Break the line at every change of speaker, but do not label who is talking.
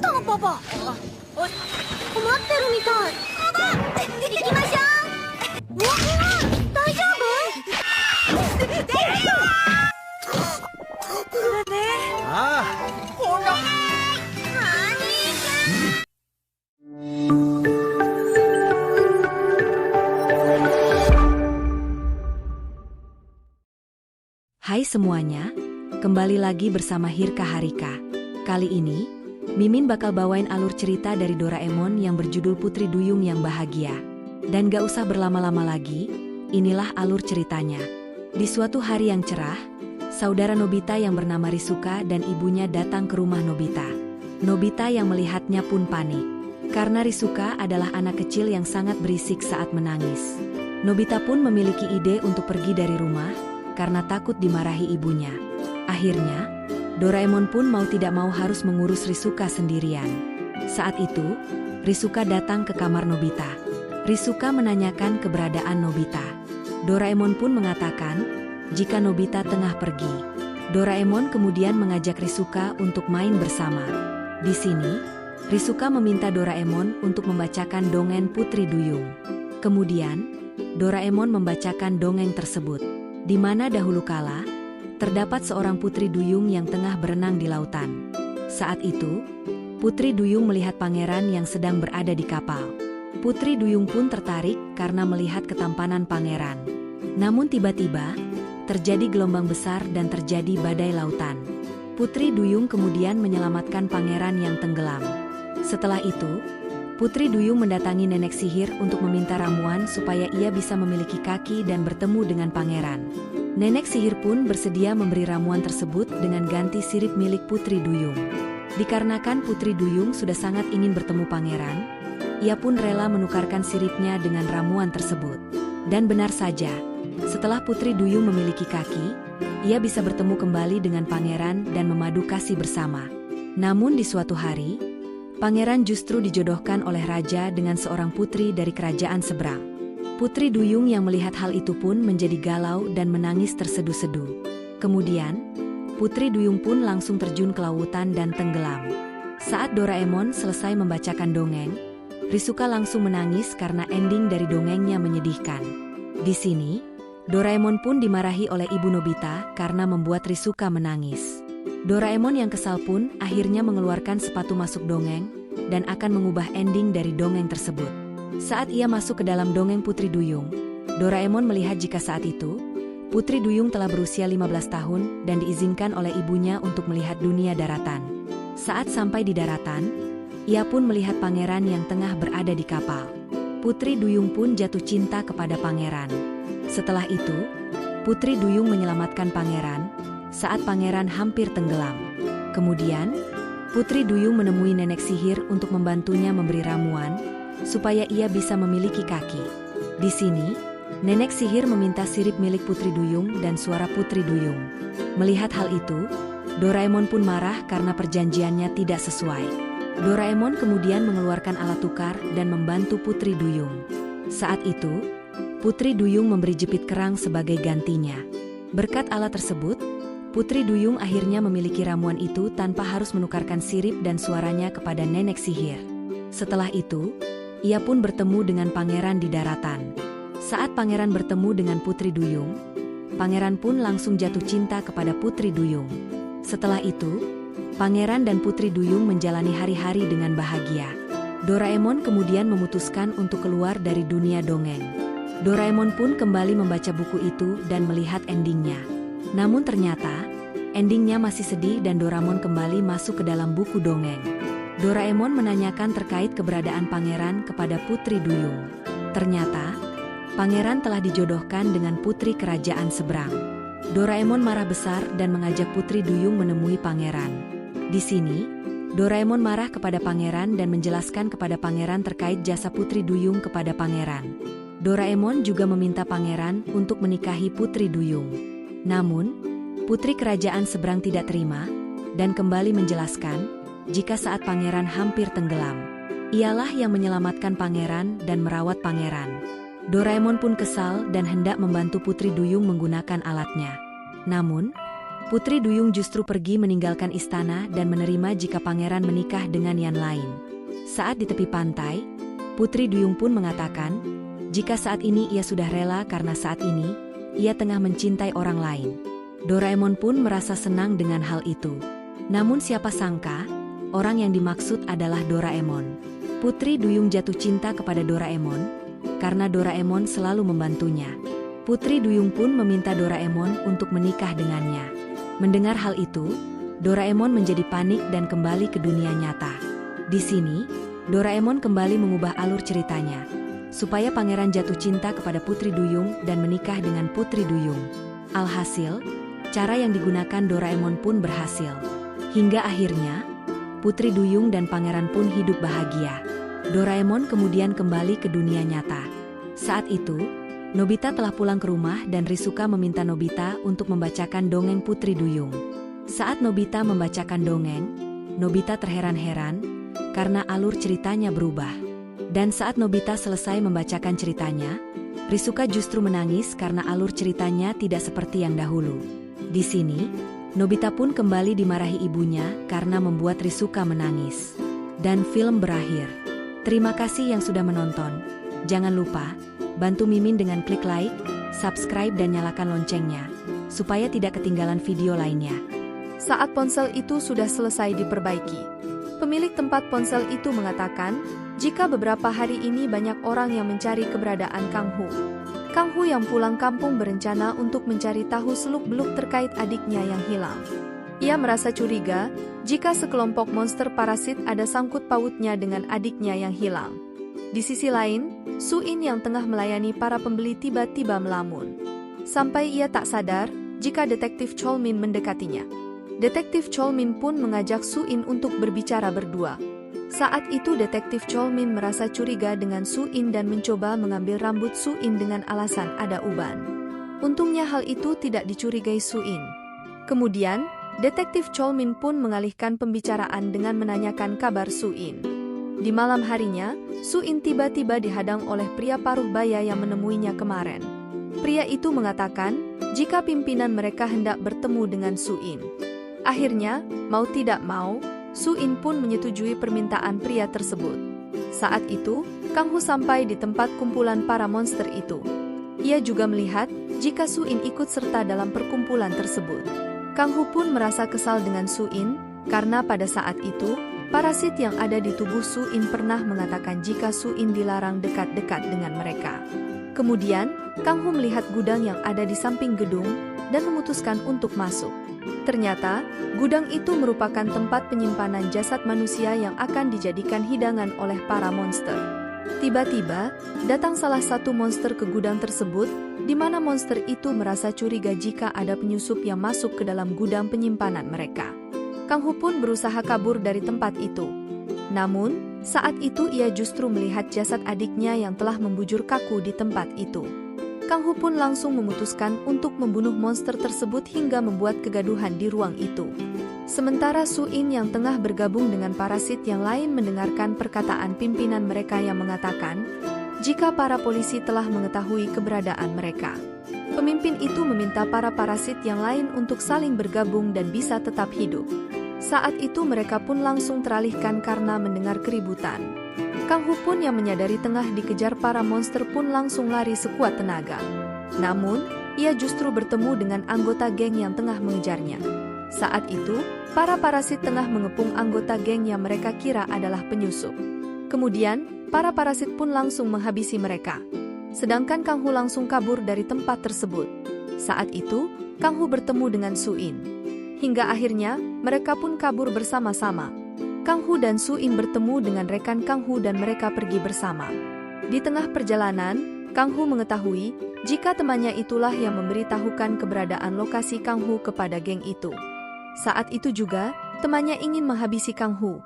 したのパパ。困ってるみたい。行きましょう。大丈夫？出るよ。
あ
ほら。兄ちゃん。
Hai semuanya, kembali lagi bersama Hirka Harika. Kali ini, Mimin bakal bawain alur cerita dari Doraemon yang berjudul Putri Duyung yang Bahagia. Dan gak usah berlama-lama lagi, inilah alur ceritanya. Di suatu hari yang cerah, saudara Nobita yang bernama Risuka dan ibunya datang ke rumah Nobita. Nobita yang melihatnya pun panik, karena Risuka adalah anak kecil yang sangat berisik saat menangis. Nobita pun memiliki ide untuk pergi dari rumah, karena takut dimarahi ibunya. Akhirnya, Doraemon pun mau tidak mau harus mengurus Risuka sendirian. Saat itu, Risuka datang ke kamar Nobita. Risuka menanyakan keberadaan Nobita. Doraemon pun mengatakan, jika Nobita tengah pergi. Doraemon kemudian mengajak Risuka untuk main bersama. Di sini, Risuka meminta Doraemon untuk membacakan dongeng Putri Duyung. Kemudian, Doraemon membacakan dongeng tersebut. Di mana dahulu kala, terdapat seorang putri duyung yang tengah berenang di lautan. Saat itu, Putri Duyung melihat pangeran yang sedang berada di kapal. Putri Duyung pun tertarik karena melihat ketampanan pangeran. Namun tiba-tiba, terjadi gelombang besar dan terjadi badai lautan. Putri Duyung kemudian menyelamatkan pangeran yang tenggelam. Setelah itu, Putri Duyung mendatangi nenek sihir untuk meminta ramuan supaya ia bisa memiliki kaki dan bertemu dengan pangeran. Nenek sihir pun bersedia memberi ramuan tersebut dengan ganti sirip milik Putri Duyung. Dikarenakan Putri Duyung sudah sangat ingin bertemu pangeran, ia pun rela menukarkan siripnya dengan ramuan tersebut. Dan benar saja, setelah Putri Duyung memiliki kaki, ia bisa bertemu kembali dengan pangeran dan memadu kasih bersama. Namun di suatu hari, pangeran justru dijodohkan oleh raja dengan seorang putri dari kerajaan seberang. Putri Duyung yang melihat hal itu pun menjadi galau dan menangis terseduh-seduh. Kemudian, Putri Duyung pun langsung terjun ke lautan dan tenggelam. Saat Doraemon selesai membacakan dongeng, Risuka langsung menangis karena ending dari dongengnya menyedihkan. Di sini, Doraemon pun dimarahi oleh Ibu Nobita karena membuat Risuka menangis. Doraemon yang kesal pun akhirnya mengeluarkan sepatu masuk dongeng dan akan mengubah ending dari dongeng tersebut. Saat ia masuk ke dalam dongeng Putri Duyung, Doraemon melihat jika saat itu, Putri Duyung telah berusia 15 tahun dan diizinkan oleh ibunya untuk melihat dunia daratan. Saat sampai di daratan, ia pun melihat pangeran yang tengah berada di kapal. Putri Duyung pun jatuh cinta kepada pangeran. Setelah itu, Putri Duyung menyelamatkan pangeran saat pangeran hampir tenggelam. Kemudian, Putri Duyung menemui nenek sihir untuk membantunya memberi ramuan, supaya ia bisa memiliki kaki. Di sini, nenek sihir meminta sirip milik Putri Duyung dan suara Putri Duyung. Melihat hal itu, Doraemon pun marah karena perjanjiannya tidak sesuai. Doraemon kemudian mengeluarkan alat tukar dan membantu Putri Duyung. Saat itu, Putri Duyung memberi jepit kerang sebagai gantinya. Berkat alat tersebut, Putri Duyung akhirnya memiliki ramuan itu tanpa harus menukarkan sirip dan suaranya kepada nenek sihir. Setelah itu, ia pun bertemu dengan pangeran di daratan. Saat pangeran bertemu dengan Putri Duyung, pangeran pun langsung jatuh cinta kepada Putri Duyung. Setelah itu, pangeran dan Putri Duyung menjalani hari-hari dengan bahagia. Doraemon kemudian memutuskan untuk keluar dari dunia dongeng. Doraemon pun kembali membaca buku itu dan melihat endingnya. Namun ternyata, endingnya masih sedih dan Doraemon kembali masuk ke dalam buku dongeng. Doraemon menanyakan terkait keberadaan pangeran kepada Putri Duyung. Ternyata, pangeran telah dijodohkan dengan putri kerajaan seberang. Doraemon marah besar dan mengajak Putri Duyung menemui pangeran. Di sini, Doraemon marah kepada pangeran dan menjelaskan kepada pangeran terkait jasa Putri Duyung kepada pangeran. Doraemon juga meminta pangeran untuk menikahi Putri Duyung. Namun, putri kerajaan seberang tidak terima, dan kembali menjelaskan, jika saat pangeran hampir tenggelam, ialah yang menyelamatkan pangeran dan merawat pangeran. Doraemon pun kesal dan hendak membantu Putri Duyung menggunakan alatnya. Namun, Putri Duyung justru pergi meninggalkan istana dan menerima jika pangeran menikah dengan yang lain. Saat di tepi pantai, Putri Duyung pun mengatakan, jika saat ini ia sudah rela karena saat ini, ia tengah mencintai orang lain. Doraemon pun merasa senang dengan hal itu. Namun siapa sangka, orang yang dimaksud adalah Doraemon. Putri Duyung jatuh cinta kepada Doraemon, karena Doraemon selalu membantunya. Putri Duyung pun meminta Doraemon untuk menikah dengannya. Mendengar hal itu, Doraemon menjadi panik dan kembali ke dunia nyata. Di sini, Doraemon kembali mengubah alur ceritanya, supaya pangeran jatuh cinta kepada Putri Duyung dan menikah dengan Putri Duyung. Alhasil, cara yang digunakan Doraemon pun berhasil. Hingga akhirnya, Putri Duyung dan pangeran pun hidup bahagia. Doraemon kemudian kembali ke dunia nyata. Saat itu, Nobita telah pulang ke rumah dan Risuka meminta Nobita untuk membacakan dongeng Putri Duyung. Saat Nobita membacakan dongeng, Nobita terheran-heran karena alur ceritanya berubah. Dan saat Nobita selesai membacakan ceritanya, Risuka justru menangis karena alur ceritanya tidak seperti yang dahulu. Di sini, Nobita pun kembali dimarahi ibunya karena membuat Risuka menangis. Dan film berakhir. Terima kasih yang sudah menonton. Jangan lupa bantu Mimin dengan klik like, subscribe dan nyalakan loncengnya, supaya tidak ketinggalan video lainnya.
Saat ponsel itu sudah selesai diperbaiki, pemilik tempat ponsel itu mengatakan, jika beberapa hari ini banyak orang yang mencari keberadaan Kang Hu. Kang Hu yang pulang kampung berencana untuk mencari tahu seluk-beluk terkait adiknya yang hilang. Ia merasa curiga jika sekelompok monster parasit ada sangkut pautnya dengan adiknya yang hilang. Di sisi lain, Su-in yang tengah melayani para pembeli tiba-tiba melamun. Sampai ia tak sadar jika detektif Cholmin mendekatinya. Detektif Cholmin pun mengajak Su-in untuk berbicara berdua. Saat itu detektif Cholmin merasa curiga dengan Su-in dan mencoba mengambil rambut Su-in dengan alasan ada uban. Untungnya hal itu tidak dicurigai Su-in. Kemudian, detektif Cholmin pun mengalihkan pembicaraan dengan menanyakan kabar Su-in. Di malam harinya, Su-in tiba-tiba dihadang oleh pria paruh baya yang menemuinya kemarin. Pria itu mengatakan, jika pimpinan mereka hendak bertemu dengan Su-in. Akhirnya, mau tidak mau, Su-in pun menyetujui permintaan pria tersebut. Saat itu, Kang Hu sampai di tempat kumpulan para monster itu. Ia juga melihat jika Su-in ikut serta dalam perkumpulan tersebut. Kang Hu pun merasa kesal dengan Su-in, karena pada saat itu, parasit yang ada di tubuh Su-in pernah mengatakan jika Su-in dilarang dekat-dekat dengan mereka. Kemudian, Kang Hu melihat gudang yang ada di samping gedung dan memutuskan untuk masuk. Ternyata, gudang itu merupakan tempat penyimpanan jasad manusia yang akan dijadikan hidangan oleh para monster. Tiba-tiba, datang salah satu monster ke gudang tersebut, di mana monster itu merasa curiga jika ada penyusup yang masuk ke dalam gudang penyimpanan mereka. Kang Hu pun berusaha kabur dari tempat itu. Namun, saat itu ia justru melihat jasad adiknya yang telah membujur kaku di tempat itu. Kang Hu pun langsung memutuskan untuk membunuh monster tersebut hingga membuat kegaduhan di ruang itu. Sementara Su-in yang tengah bergabung dengan parasit yang lain mendengarkan perkataan pimpinan mereka yang mengatakan, jika para polisi telah mengetahui keberadaan mereka. Pemimpin itu meminta para parasit yang lain untuk saling bergabung dan bisa tetap hidup. Saat itu mereka pun langsung teralihkan karena mendengar keributan. Kang Hu pun yang menyadari tengah dikejar para monster pun langsung lari sekuat tenaga. Namun, ia justru bertemu dengan anggota geng yang tengah mengejarnya. Saat itu, para parasit tengah mengepung anggota geng yang mereka kira adalah penyusup. Kemudian, para parasit pun langsung menghabisi mereka. Sedangkan Kang Hu langsung kabur dari tempat tersebut. Saat itu, Kang Hu bertemu dengan Su-in. Hingga akhirnya, mereka pun kabur bersama-sama. Kang Hu dan Su-in bertemu dengan rekan Kang Hu dan mereka pergi bersama. Di tengah perjalanan, Kang Hu mengetahui jika temannya itulah yang memberitahukan keberadaan lokasi Kang Hu kepada geng itu. Saat itu juga, temannya ingin menghabisi Kang Hu.